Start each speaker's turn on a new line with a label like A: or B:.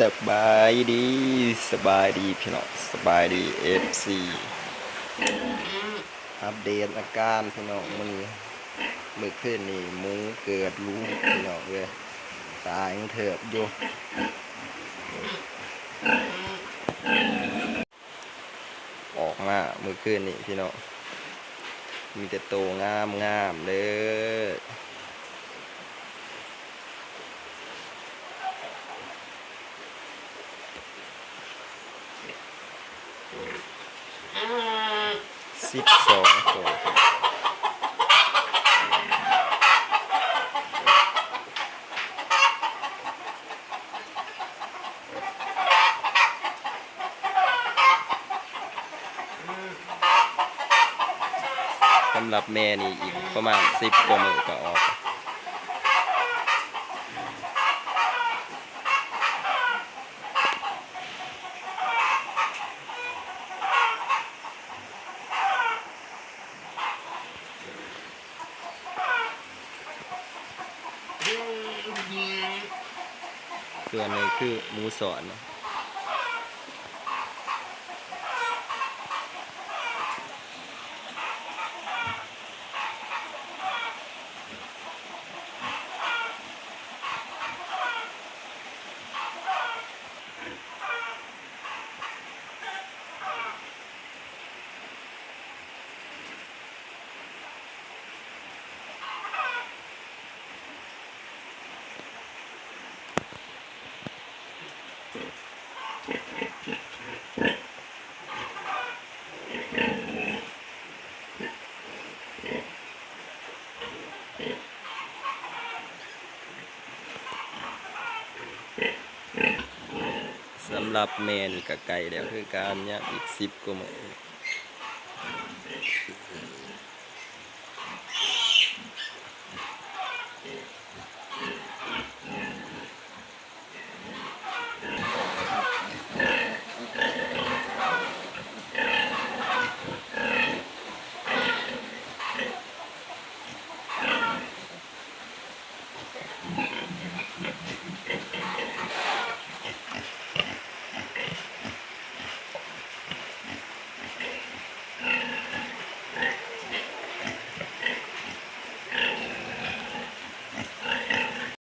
A: สบายดีสบายดีพี่น้องสบายดีFC อัปเดตอาการพี่น้องมือขึ้นนี่หมูเกิดลูกพี่น้องเลยตายยังเถิบอยู่ออกมามือขึ้นนี่พี่น้องมีแต่โตงามเลย12 ตัวสำหรับแม่นี่อีกประมาณ10 กว่ามื้อก็ออกส่วนหนึ่งคือหมูสอนสำหรับแม่นี่ก็ไก่แล้วคือการเนี่ยอีก10 กว่ามื้อ